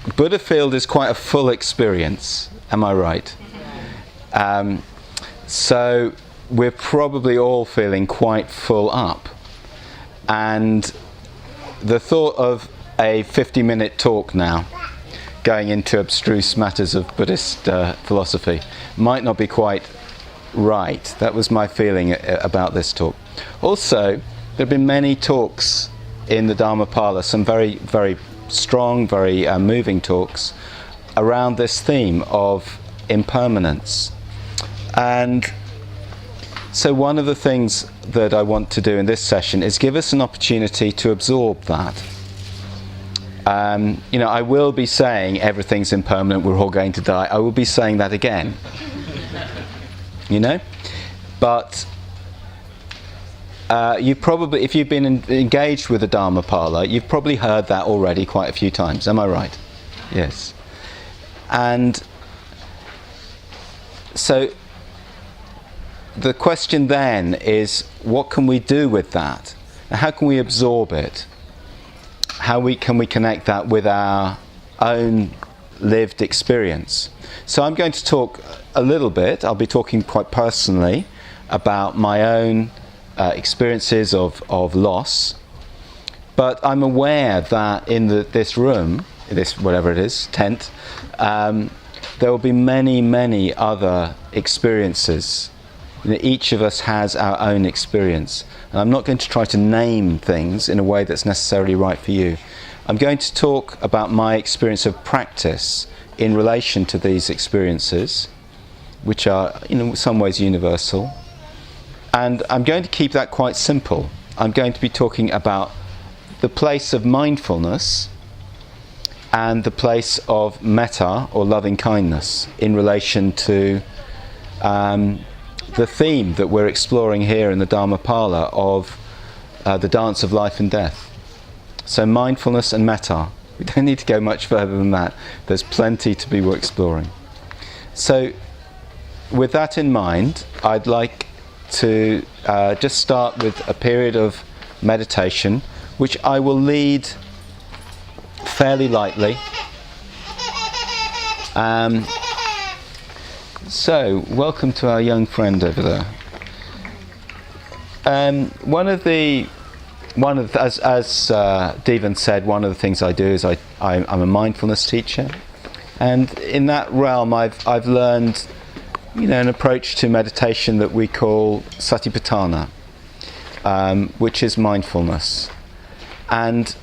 Buddhafield is quite a full experience, am I right? So we're probably all feeling quite full up. And the thought of a 50-minute talk now, going into abstruse matters of Buddhist philosophy, might not be quite right. That was my feeling about this talk. Also, there have been many talks in the Dharma Parlour, some very, very strong, very moving talks around this theme of impermanence. And so one of the things that I want to do in this session is give us an opportunity to absorb that. I will be saying everything's impermanent, we're all going to die. I will be saying that again. But you probably, if you've been engaged with the Dharma Parlour, you've probably heard that already quite a few times. Am I right? Yes. And so the question then is, what can we do with that? How can we absorb it? How can we connect that with our own lived experience? So I'm going to talk a little bit, I'll be talking quite personally about my own experiences of loss, but I'm aware that in this room, this whatever it is, tent, there will be many, many other experiences. Each of us has our own experience, and I'm not going to try to name things in a way that's necessarily right for you. I'm going to talk about my experience of practice in relation to these experiences, which are in some ways universal. And I'm going to keep that quite simple. I'm going to be talking about the place of mindfulness and the place of metta, or loving kindness, in relation to the theme that we're exploring here in the Dharma Parlour of the dance of life and death. So mindfulness and metta. We don't need to go much further than that. There's plenty to be exploring. So with that in mind, I'd like to just start with a period of meditation, which I will lead fairly lightly. So, welcome to our young friend over there. As Devan said, one of the things I do is I'm a mindfulness teacher, and in that realm, I've learned, an approach to meditation that we call satipatthana, which is mindfulness. And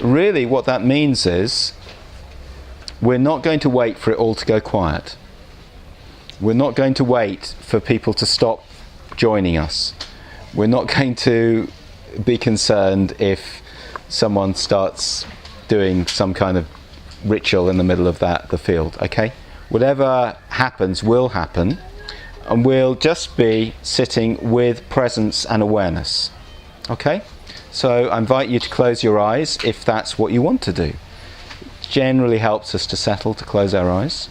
really, what that means is we're not going to wait for it all to go quiet. We're not going to wait for people to stop joining us. We're not going to be concerned if someone starts doing some kind of ritual in the middle of the field, okay? Whatever happens will happen, and we'll just be sitting with presence and awareness, okay? So I invite you to close your eyes if that's what you want to do. It generally helps us to settle, to close our eyes.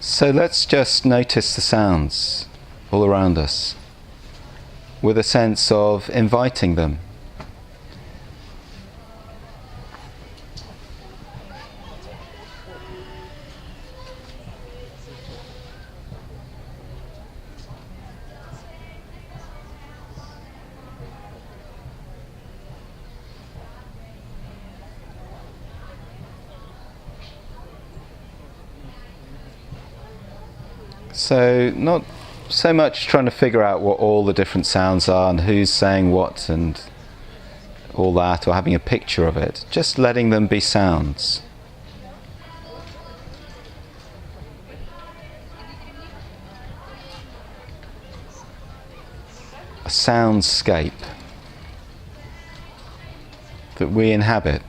So let's just notice the sounds all around us with a sense of inviting them. So not so much trying to figure out what all the different sounds are and who's saying what and all that, or having a picture of it, just letting them be sounds. A soundscape that we inhabit,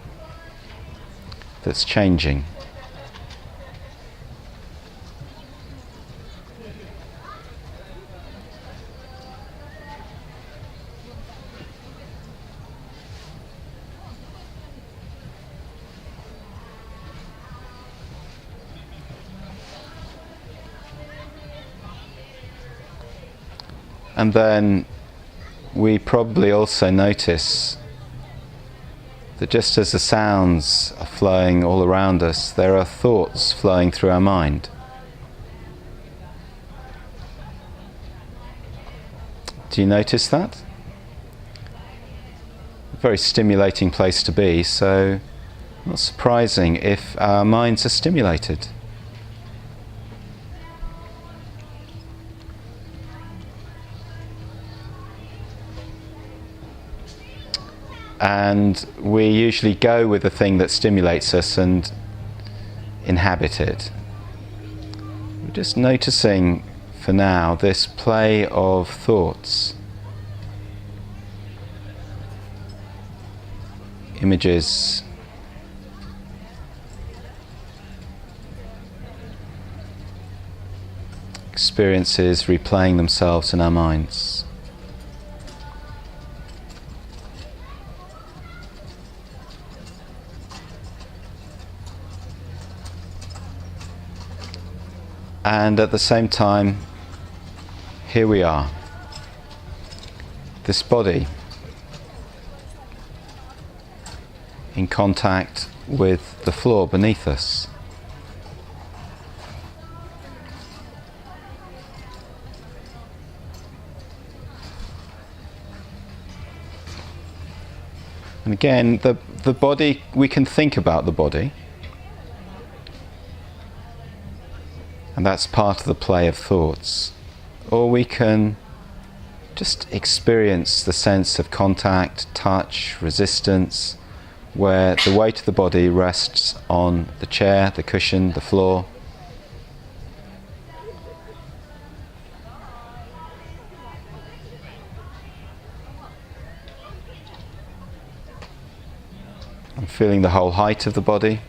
that's changing. And then we probably also notice that just as the sounds are flowing all around us, there are thoughts flowing through our mind. Do you notice that? A very stimulating place to be, so not surprising if our minds are stimulated. And we usually go with the thing that stimulates us and inhabit it. We're just noticing for now this play of thoughts, images, experiences replaying themselves in our minds. And at the same time, here we are, this body in contact with the floor beneath us. And again, the body, we can think about the body. And that's part of the play of thoughts. Or we can just experience the sense of contact, touch, resistance, where the weight of the body rests on the chair, the cushion, the floor. I'm feeling the whole height of the body.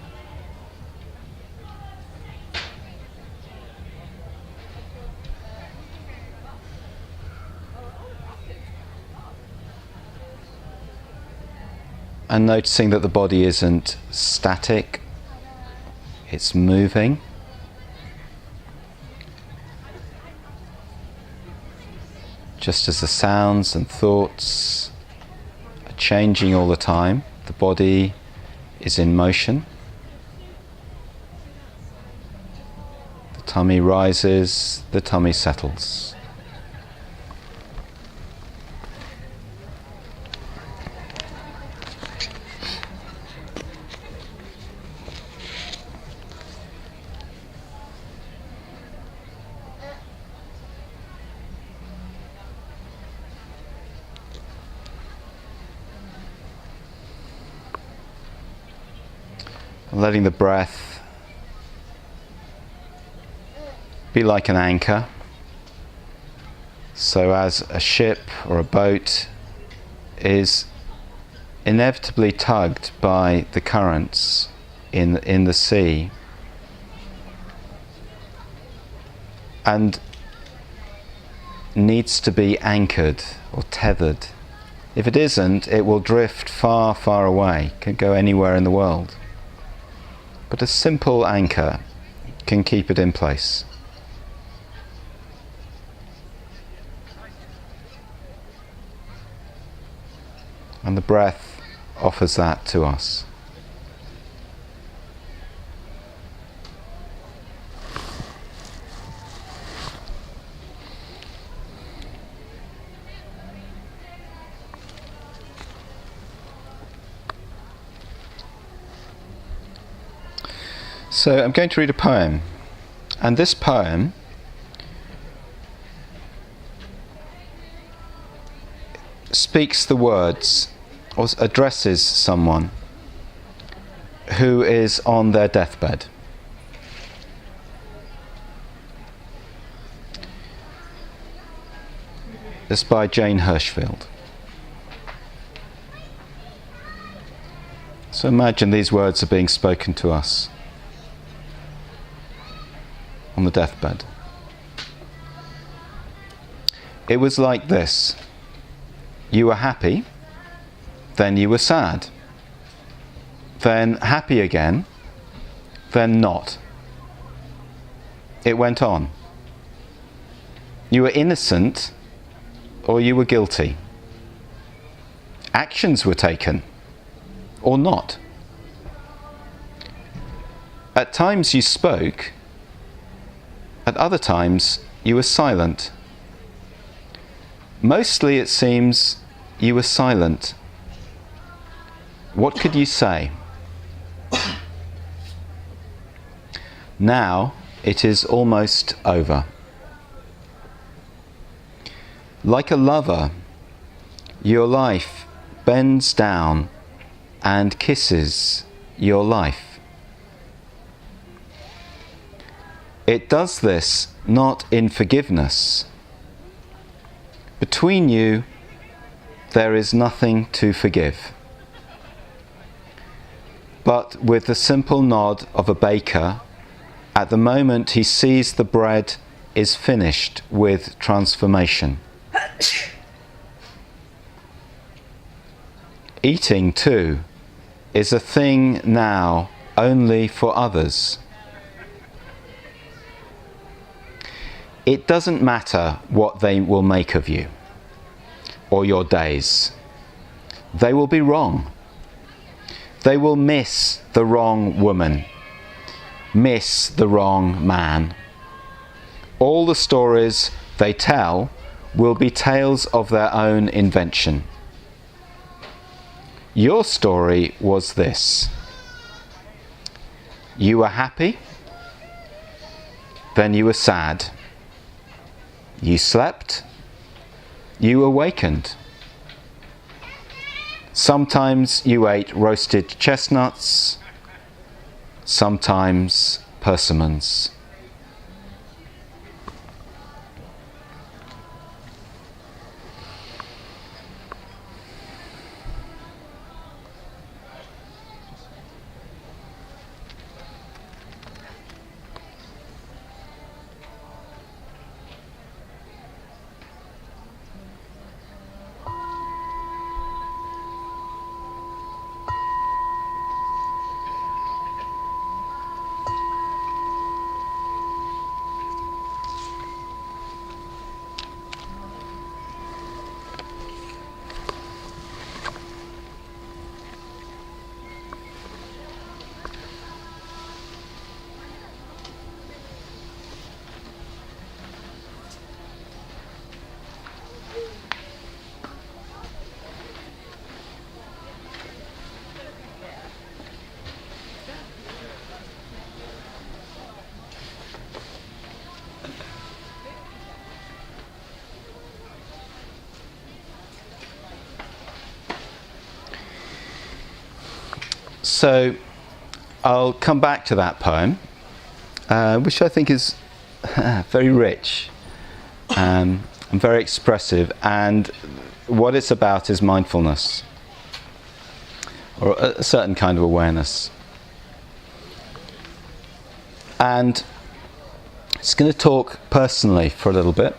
And noticing that the body isn't static, it's moving. Just as the sounds and thoughts are changing all the time, the body is in motion. The tummy rises, the tummy settles. Letting the breath be like an anchor. So as a ship or a boat is inevitably tugged by the currents in the sea, and needs to be anchored or tethered. If it isn't, it will drift far, far away, can go anywhere in the world. But a simple anchor can keep it in place. And the breath offers that to us. So I'm going to read a poem, and this poem speaks the words or addresses someone who is on their deathbed. It's by Jane Hirschfield. So imagine these words are being spoken to us on the deathbed. It was like this. You were happy, then you were sad, then happy again, then not. It went on. You were innocent, or you were guilty. Actions were taken, or not. At times you spoke, at other times you were silent. Mostly it seems you were silent. What could you say? Now it is almost over. Like a lover, your life bends down and kisses your life. It does this not in forgiveness. Between you, there is nothing to forgive. But with the simple nod of a baker, at the moment he sees the bread is finished with transformation. Eating, too, is a thing now only for others. It doesn't matter what they will make of you or your days. They will be wrong. They will miss the wrong woman, miss the wrong man. All the stories they tell will be tales of their own invention. Your story was this. You were happy, then you were sad. You slept, you awakened. Sometimes you ate roasted chestnuts, sometimes persimmons. So I'll come back to that poem, which I think is very rich and very expressive, and what it's about is mindfulness, or a certain kind of awareness. And it's going to talk personally for a little bit.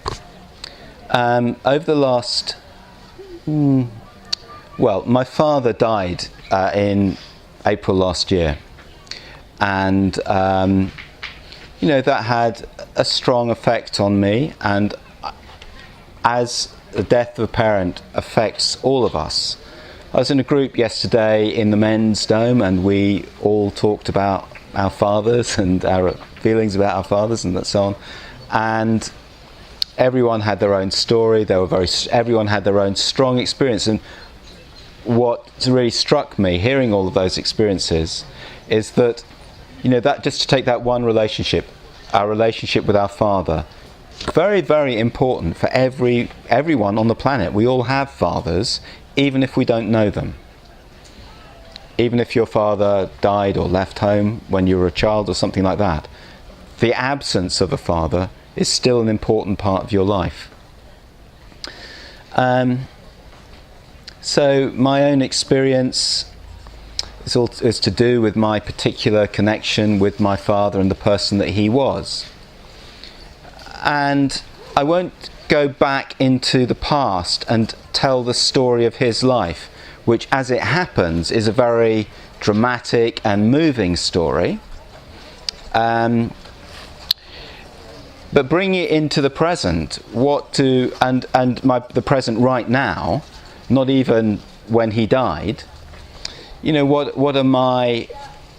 Over the last, my father died in April last year, and that had a strong effect on me, and as the death of a parent affects all of us. I was in a group yesterday in the men's dome, and we all talked about our fathers and our feelings about our fathers and so on, and everyone had their own story. Everyone had their own strong experience, and what really struck me hearing all of those experiences is that, that just to take that one relationship, our relationship with our father, very, very important for everyone on the planet. We all have fathers, even if we don't know them. Even if your father died or left home when you were a child or something like that, the absence of a father is still an important part of your life. So my own experience is to do with my particular connection with my father and the person that he was. And I won't go back into the past and tell the story of his life, which, as it happens, is a very dramatic and moving story. But bring it into the present. The present right now, not even when he died. What are my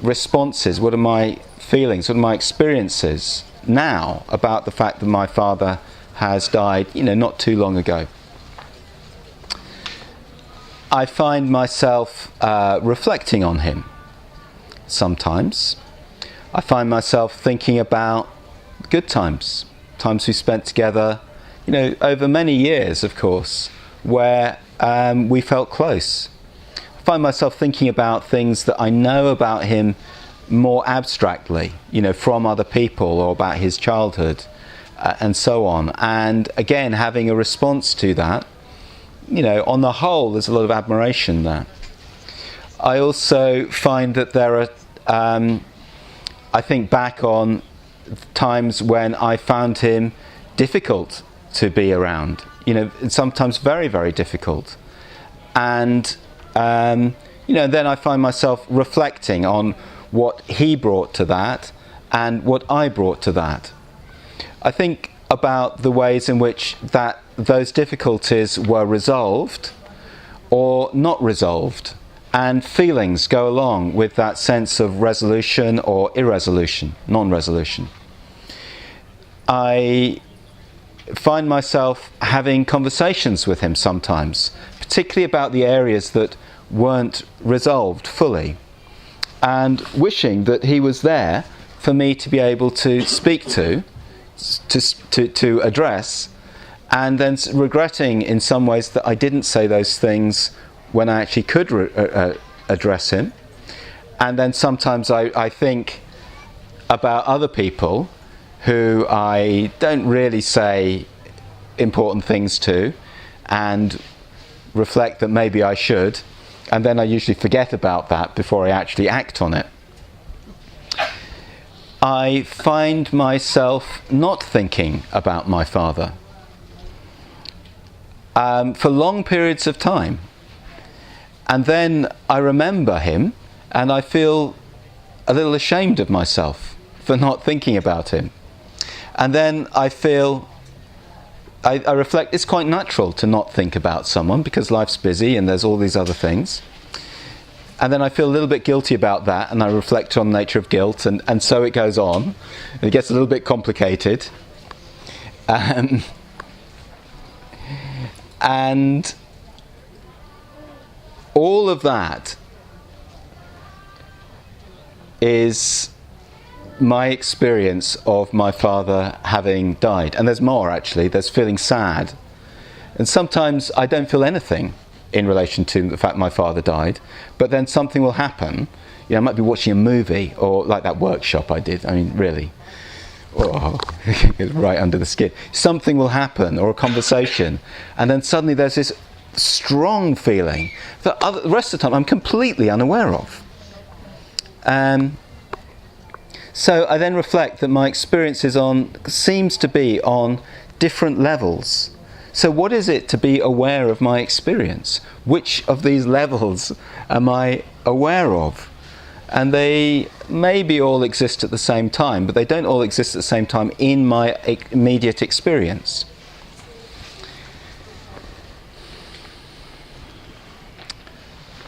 responses? What are my feelings? What are my experiences now about the fact that my father has died, not too long ago? I find myself reflecting on him sometimes. I find myself thinking about good times we spent together, over many years, of course, where we felt close. I find myself thinking about things that I know about him more abstractly, from other people or about his childhood and so on. And again, having a response to that, on the whole, there's a lot of admiration there. I also find that there are, I think back on times when I found him difficult to be around, sometimes very, very difficult. And, then I find myself reflecting on what he brought to that and what I brought to that. I think about the ways in which those difficulties were resolved or not resolved, and feelings go along with that sense of resolution or irresolution, non-resolution. I find myself having conversations with him sometimes, particularly about the areas that weren't resolved fully, and wishing that he was there for me to be able to speak to address, and then regretting in some ways that I didn't say those things when I actually could address him. And then sometimes I think about other people who I don't really say important things to, and reflect that maybe I should, and then I usually forget about that before I actually act on it. I find myself not thinking about my father for long periods of time. And then I remember him, and I feel a little ashamed of myself for not thinking about him. And then I reflect, it's quite natural to not think about someone because life's busy and there's all these other things. And then I feel a little bit guilty about that, and I reflect on the nature of guilt, and so it goes on. It gets a little bit complicated. And all of that is my experience of my father having died. And there's more, actually. There's feeling sad. And sometimes I don't feel anything in relation to the fact my father died, but then something will happen. I might be watching a movie, or like that workshop I did. I mean, really. Oh, it's right under the skin. Something will happen, or a conversation, and then suddenly there's this strong feeling that the rest of the time I'm completely unaware of. So I then reflect that my experience seems to be on different levels. So what is it to be aware of my experience? Which of these levels am I aware of? And they maybe all exist at the same time, but they don't all exist at the same time in my immediate experience.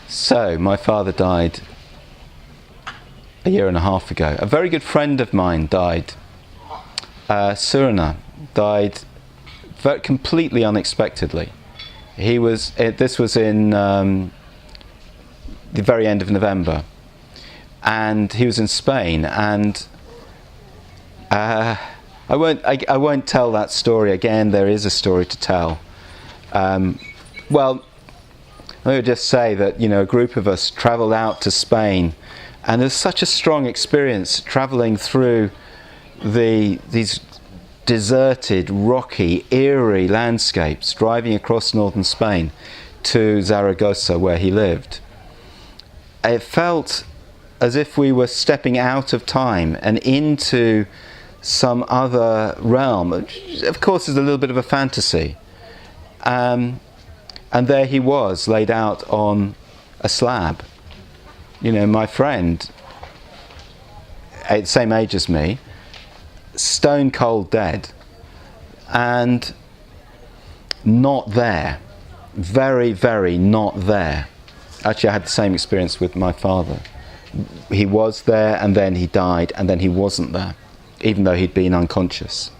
So, my father died a year and a half ago. A very good friend of mine died. Surana died completely unexpectedly. This was in the very end of November, and he was in Spain. And I won't tell that story again. There is a story to tell. Well, let me just say that a group of us travelled out to Spain, and there's such a strong experience travelling through these deserted, rocky, eerie landscapes, driving across northern Spain to Zaragoza, where he lived. It felt as if we were stepping out of time and into some other realm, which of course is a little bit of a fantasy. And there he was, laid out on a slab. My friend, same age as me, stone cold dead. and not there. Very, very not there. Actually, I had the same experience with my father. He was there, and then he died, and then he wasn't there, even though he'd been unconscious.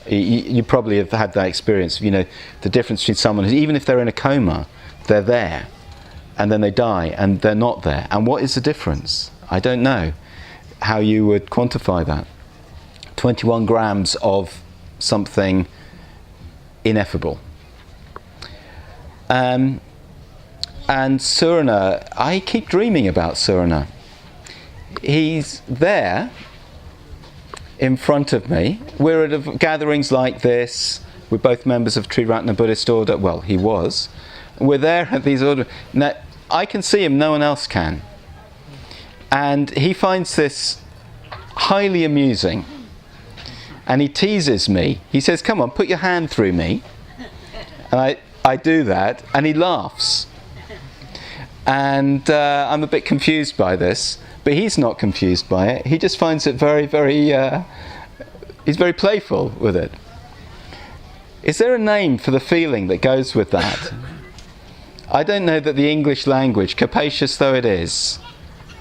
You probably have had that experience, the difference between someone who, even if they're in a coma, they're there, and then they die, and they're not there. And what is the difference? I don't know how you would quantify that. 21 grams of something ineffable. And Surana, I keep dreaming about Surana. He's there in front of me. We're at gatherings like this. We're both members of Triratna Buddhist order. Well, he was. We're there at these orders. Now, I can see him, no one else can. And he finds this highly amusing. And he teases me. He says, "Come on, put your hand through me." And I do that, and he laughs. And I'm a bit confused by this, but he's not confused by it. He just finds it very, very, he's very playful with it. Is there a name for the feeling that goes with that? I don't know that the English language, capacious though it is,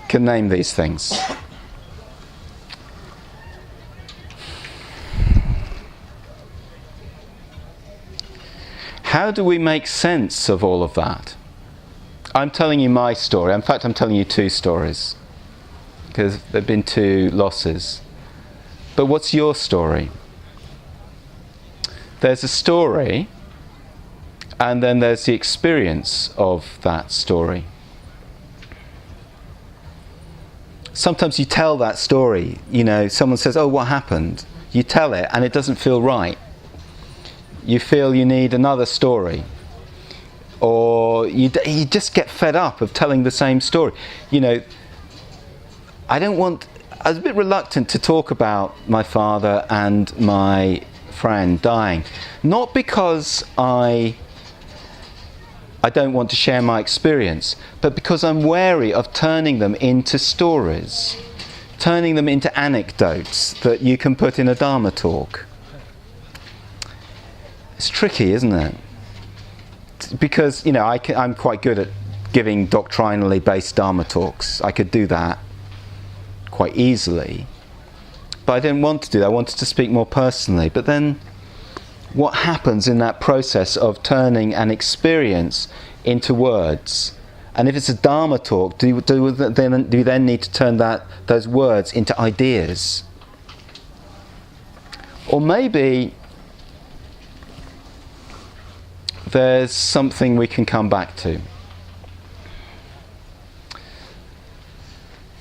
can name these things. How do we make sense of all of that? I'm telling you my story. In fact, I'm telling you two stories, because there have been two losses. But what's your story? There's a story, and then there's the experience of that story. Sometimes you tell that story, someone says, "Oh, what happened?" You tell it, and it doesn't feel right. You feel you need another story. Or you just get fed up of telling the same story. I was a bit reluctant to talk about my father and my friend dying. Not because I don't want to share my experience, but because I'm wary of turning them into stories, turning them into anecdotes that you can put in a Dharma talk. It's tricky, isn't it? Because, I'm quite good at giving doctrinally based Dharma talks. I could do that quite easily. But I didn't want to do that. I wanted to speak more personally. But then, what happens in that process of turning an experience into words? And if it's a Dharma talk, do you then need to turn those words into ideas? Or maybe there's something we can come back to.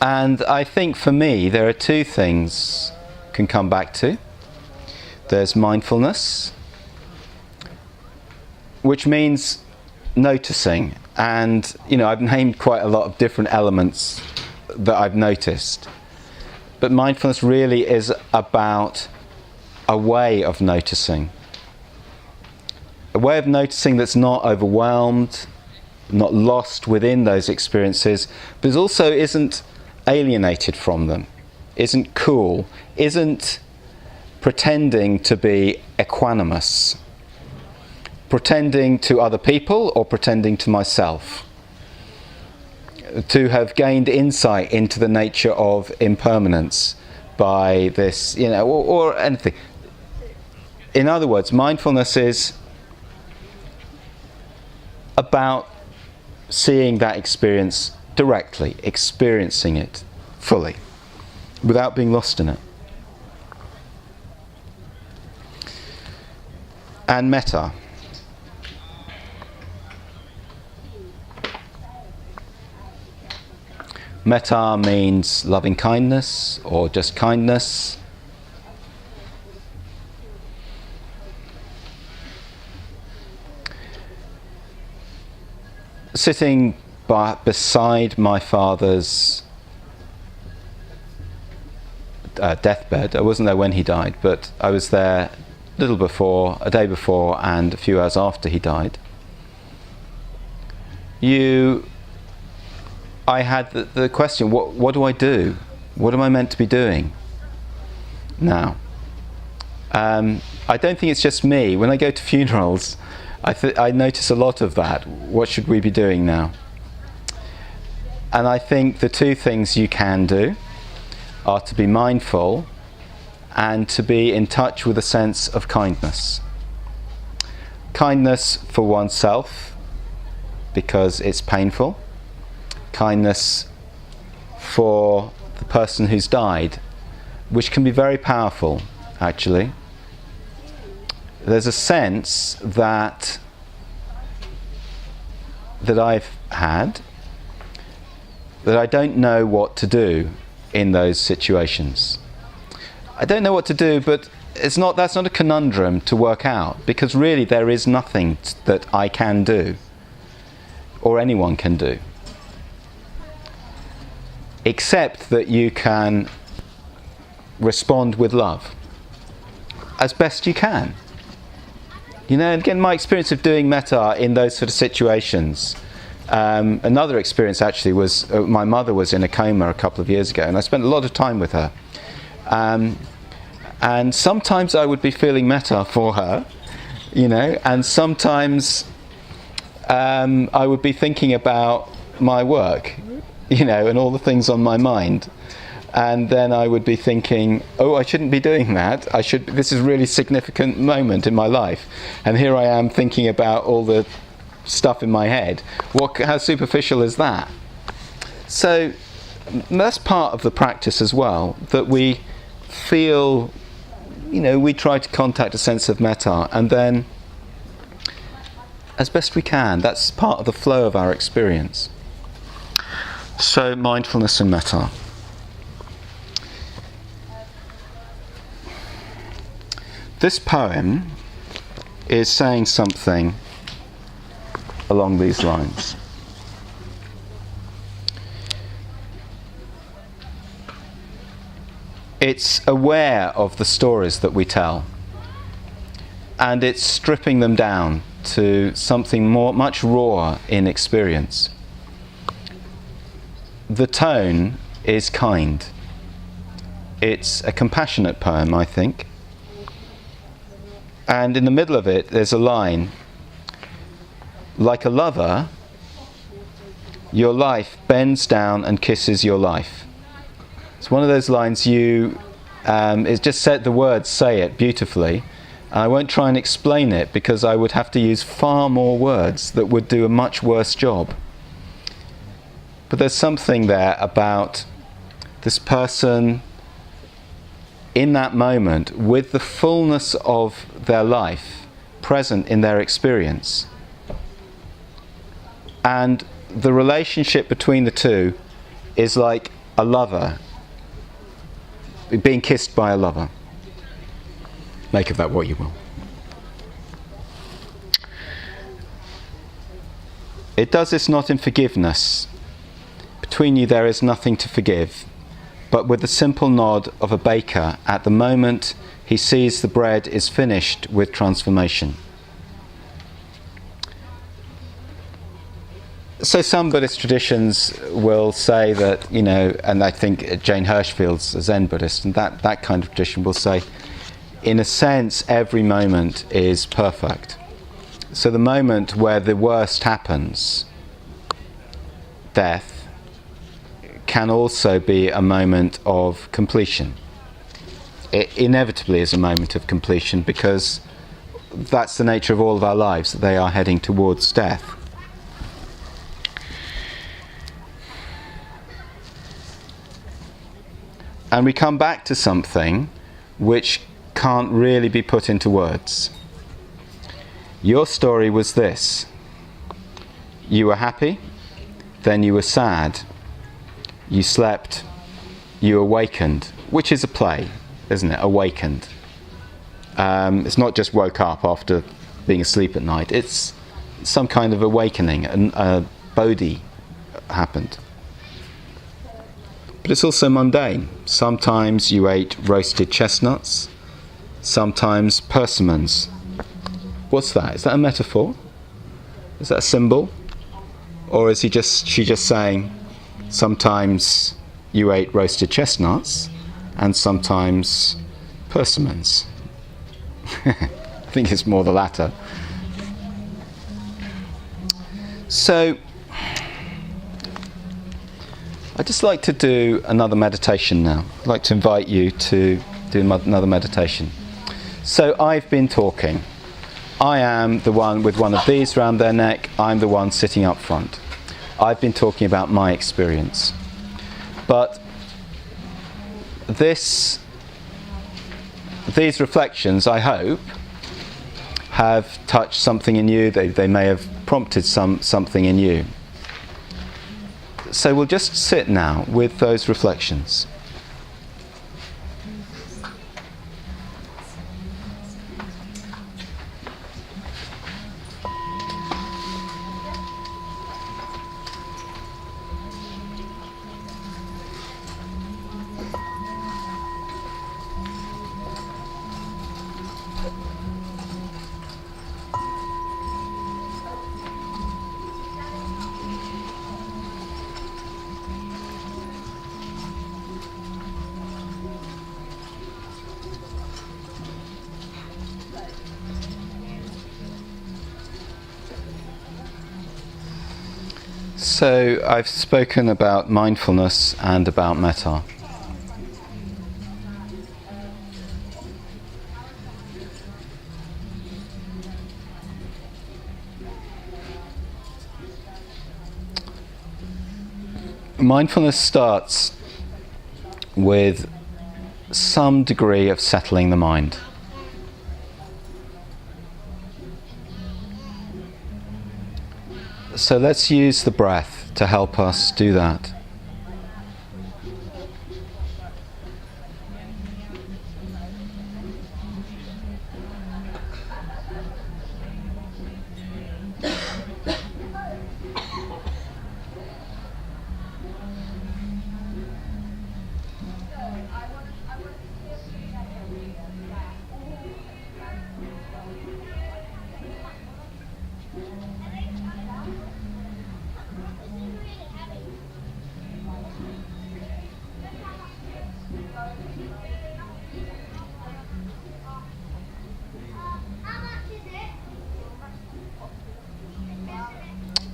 And I think for me, there are two things can come back to. There's mindfulness, which means noticing. And, I've named quite a lot of different elements that I've noticed. But mindfulness really is about a way of noticing. A way of noticing that's not overwhelmed, not lost within those experiences, but also isn't alienated from them, isn't cool, isn't pretending to be equanimous, pretending to other people or pretending to myself, to have gained insight into the nature of impermanence by this, or anything. In other words, mindfulness is about seeing that experience directly, experiencing it fully, without being lost in it. And metta. Metta means loving kindness, or just kindness. Sitting beside my father's deathbed. I wasn't there when he died, but I was there a day before and a few hours after he died. I had the question, what do I do? What am I meant to be doing now? I don't think it's just me. When I go to funerals, I notice a lot of that. What should we be doing now? And I think the two things you can do are to be mindful and to be in touch with a sense of kindness. Kindness for oneself, because it's painful. Kindness for the person who's died, which can be very powerful, actually. There's a sense that I've had, that I don't know what to do in those situations. I don't know what to do, but that's not a conundrum to work out, because really there is nothing that I can do or anyone can do, except that you can respond with love as best you can. You know, again, my experience of doing metta in those sort of situations, another experience actually was my mother was in a coma a couple of years ago, and I spent a lot of time with her. And sometimes I would be feeling metta for her, you know, and sometimes I would be thinking about my work, you know, and all the things on my mind. And then I would be thinking, oh, I shouldn't be doing that. This is a really significant moment in my life. And here I am thinking about all the stuff in my head. How superficial is that? So that's part of the practice as well, that we feel, you know, we try to contact a sense of metta, and then as best we can, that's part of the flow of our experience. So mindfulness and metta. This poem is saying something along these lines. It's aware of the stories that we tell, and it's stripping them down to something much rawer in experience. The tone is kind. It's a compassionate poem, I think. And in the middle of it, there's a line, like a lover, your life bends down and kisses your life. It's one of those lines it's just said, the words say it beautifully. I won't try and explain it, because I would have to use far more words that would do a much worse job. But there's something there about this person in that moment, with the fullness of their life present in their experience. And the relationship between the two is like a lover being kissed by a lover. Make of that what you will. It does this not in forgiveness. Between you there is nothing to forgive, but with the simple nod of a baker at the moment he sees the bread is finished with transformation. So some Buddhist traditions will say that, you know, and I think Jane Hirschfield's a Zen Buddhist, and that kind of tradition will say, in a sense, every moment is perfect. So the moment where the worst happens, death, can also be a moment of completion. It inevitably is a moment of completion, because that's the nature of all of our lives, that they are heading towards death. And we come back to something which can't really be put into words. Your story was this. You were happy, then you were sad. You slept, you awakened, which is a play, isn't it? Awakened. It's not just woke up after being asleep at night. It's some kind of awakening, a bodhi happened. But it's also mundane. Sometimes you ate roasted chestnuts, sometimes persimmons. What's that? Is that a metaphor? Is that a symbol? Or is she just saying, sometimes you ate roasted chestnuts and sometimes persimmons? I think it's more the latter. So, I'd just like to do another meditation now. I'd like to invite you to do another meditation. So, I've been talking. I am the one with one of these around their neck. I'm the one sitting up front. I've been talking about my experience. But these reflections, I hope, have touched something in you. They may have prompted something in you. So we'll just sit now with those reflections. So I've spoken about mindfulness and about metta. Mindfulness starts with some degree of settling the mind. So let's use the breath to help us do that.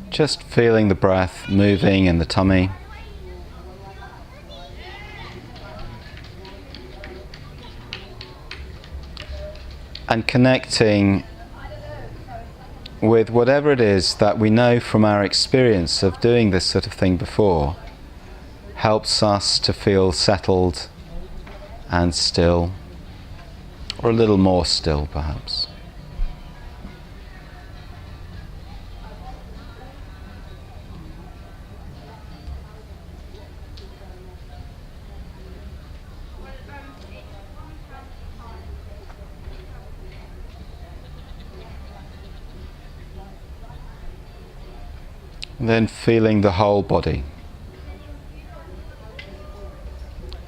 Just feeling the breath moving in the tummy. And connecting with whatever it is that we know from our experience of doing this sort of thing before helps us to feel settled and still, or a little more still perhaps. Then feeling the whole body,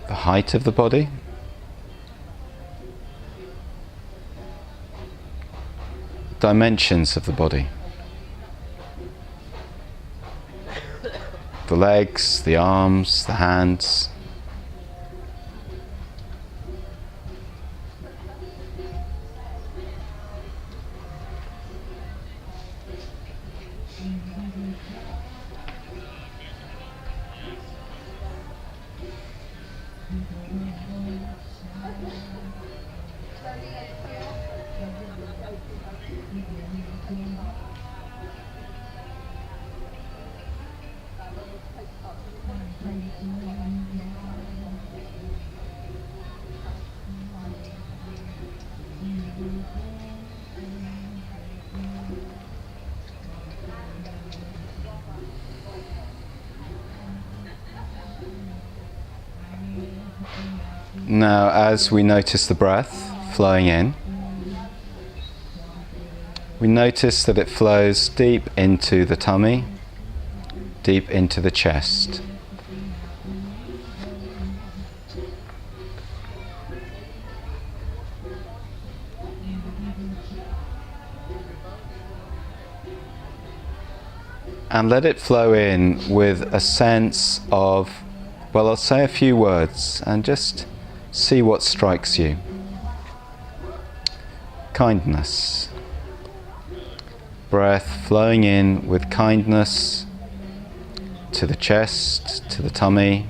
the height of the body, dimensions of the body, the legs, the arms, the hands. Now, as we notice the breath flowing in, we notice that it flows deep into the tummy, deep into the chest. And let it flow in with a sense of, well, I'll say a few words and just see what strikes you. kindness. Breath flowing in with kindness to the chest, to the tummy.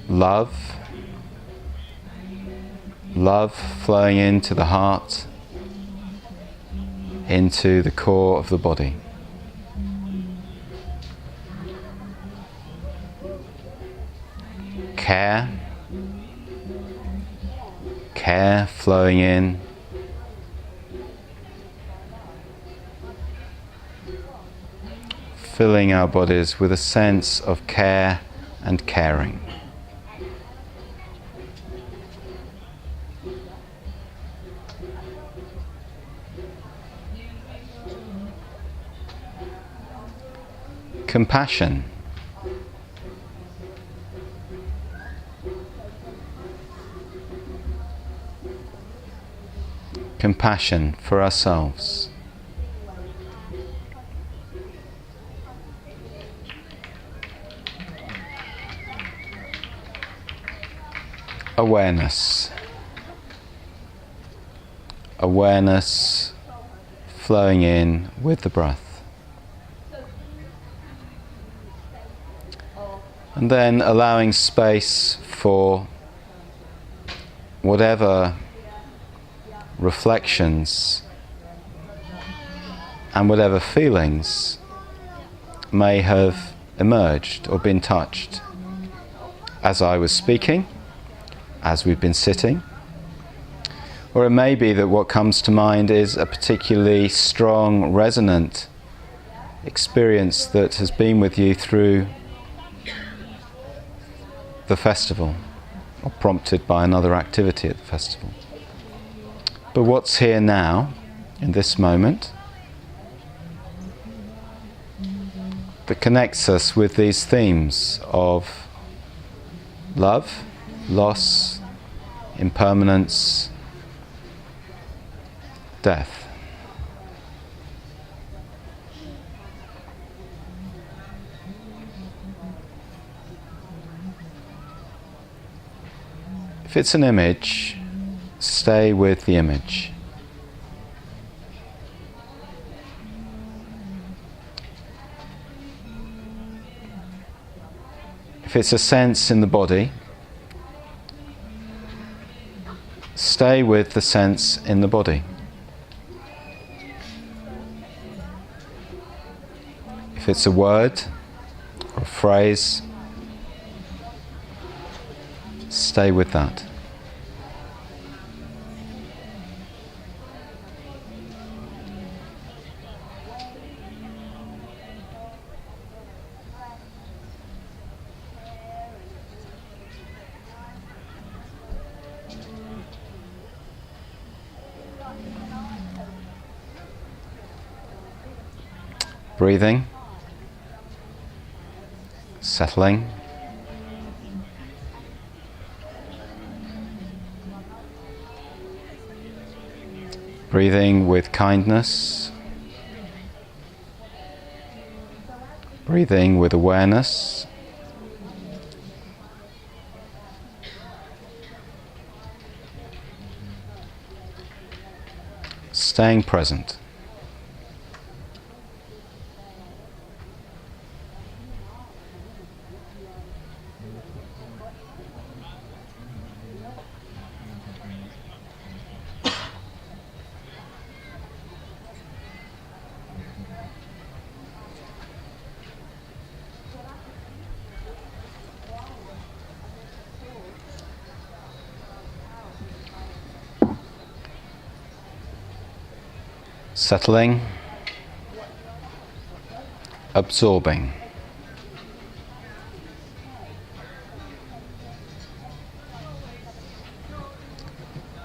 Love. Love flowing into the heart, into the core of the body. Care. Care flowing in. Filling our bodies with a sense of care and caring. Compassion. Compassion for ourselves. Awareness. Awareness flowing in with the breath. And then allowing space for whatever reflections and whatever feelings may have emerged or been touched as I was speaking, as we've been sitting. Or it may be that what comes to mind is a particularly strong, resonant experience that has been with you through the festival, or prompted by another activity at the festival. But what's here now, in this moment, that connects us with these themes of love, loss, impermanence, death. If it's an image, stay with the image. If it's a sense in the body, stay with the sense in the body. If it's a word or a phrase, stay with that. Breathing, settling. Breathing with kindness. Breathing with awareness. Staying present. Settling, absorbing.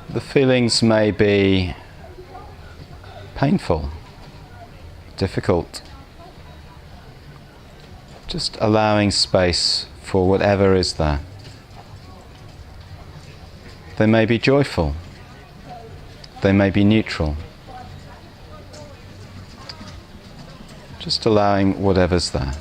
The feelings may be painful, difficult. Just allowing space for whatever is there. They may be joyful, they may be neutral. Just allowing whatever's there.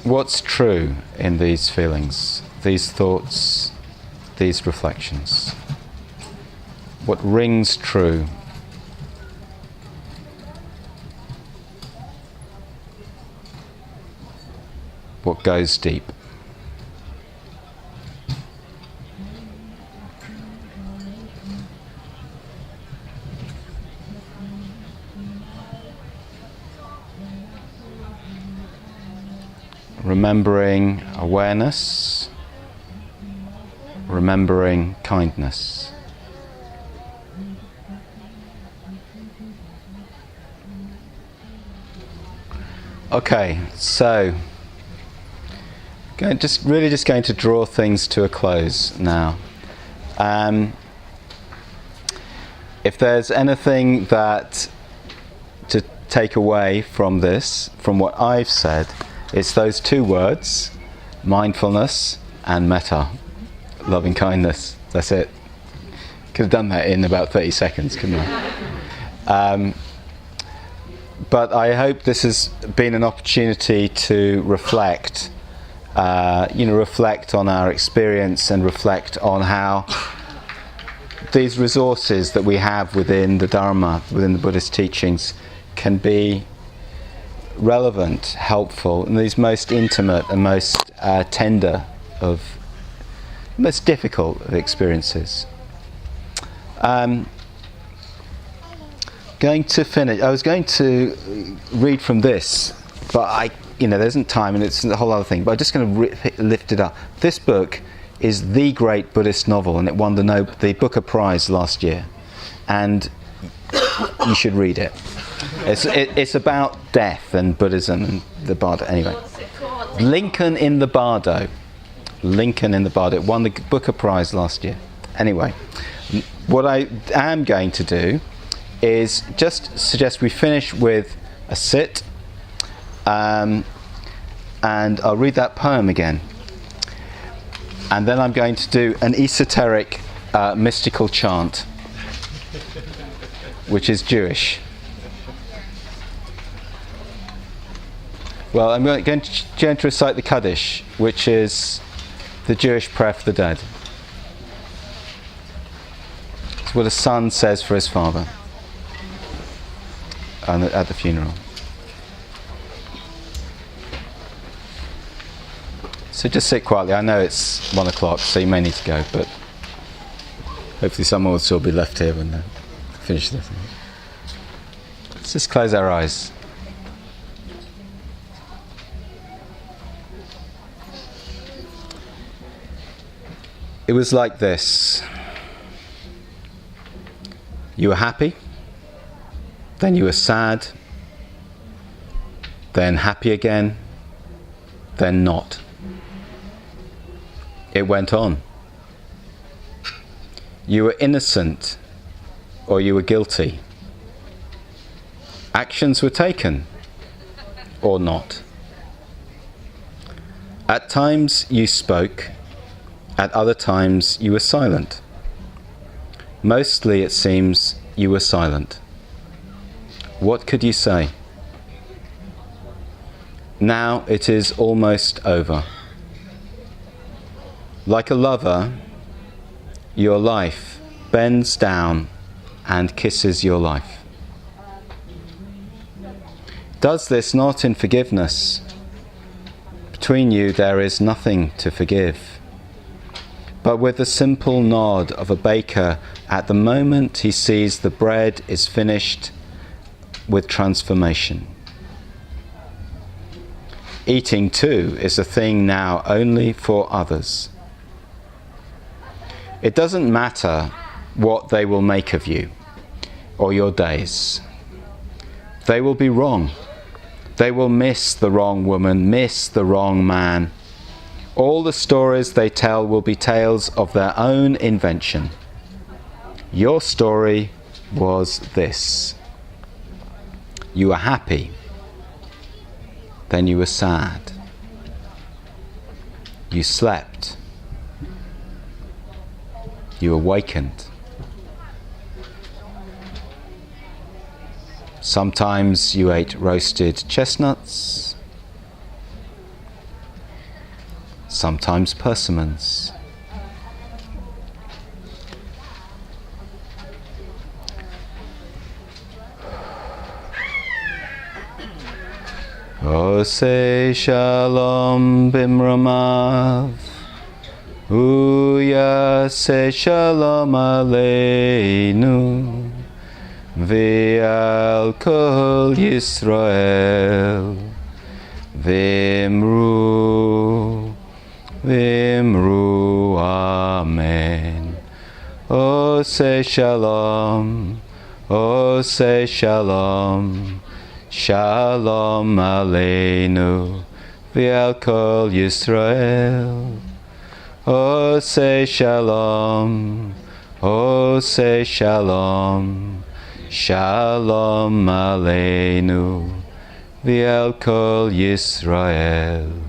What's true in these feelings, these thoughts, these reflections? What rings true? What goes deep? Remembering awareness, remembering kindness. Okay, so just going to draw things to a close now. If there's anything that to take away from this, from what I've said, it's those two words, mindfulness and metta, loving kindness. That's it. Could have done that in about 30 seconds, couldn't I? But I hope this has been an opportunity to reflect, reflect on our experience and reflect on how these resources that we have within the Dharma, within the Buddhist teachings, can be relevant, helpful, and these most intimate and most tender of, most difficult of experiences. Going to finish. I was going to read from this, but there isn't time, and it's a whole other thing. But I'm just going to lift it up. This book is the great Buddhist novel, and it won the Booker Prize last year, and you should read it. It's about death and Buddhism and the Bardo. Anyway, Lincoln in the Bardo. It won the Booker Prize last year. Anyway, what I am going to do is just suggest we finish with a sit, and I'll read that poem again. And then I'm going to do an esoteric mystical chant, which is Jewish. Well, I'm going to recite the Kaddish, which is the Jewish prayer for the dead. It's what a son says for his father at the funeral. So just sit quietly. I know it's 1 o'clock, so you may need to go, but hopefully someone will still be left here when they finish the thing. Let's just close our eyes. It was like this. You were happy, then you were sad, then happy again, then not. It went on. You were innocent, or you were guilty. Actions were taken, or not. At times you spoke, at other times you were silent. Mostly, it seems, you were silent. What could you say? Now it is almost over. Like a lover, your life bends down and kisses your life. Does this not in forgiveness? Between you there is nothing to forgive. But with the simple nod of a baker at the moment he sees the bread is finished with transformation. Eating too is a thing now only for others. It doesn't matter what they will make of you or your days. They will be wrong. They will miss the wrong woman, miss the wrong man. All the stories they tell will be tales of their own invention. Your story was this. You were happy, then you were sad. You slept. You awakened. Sometimes you ate roasted chestnuts. sometimes persimmons. Ose shalom bimramav, uya se shalom aleinu, ve'al kol Yisrael, v'imru, v'imru, amen. Ose shalom, ose shalom, Shalom Aleinu V'al Kol Yisrael. Ose Shalom, Ose Shalom, Shalom Aleinu V'al Kol Yisrael.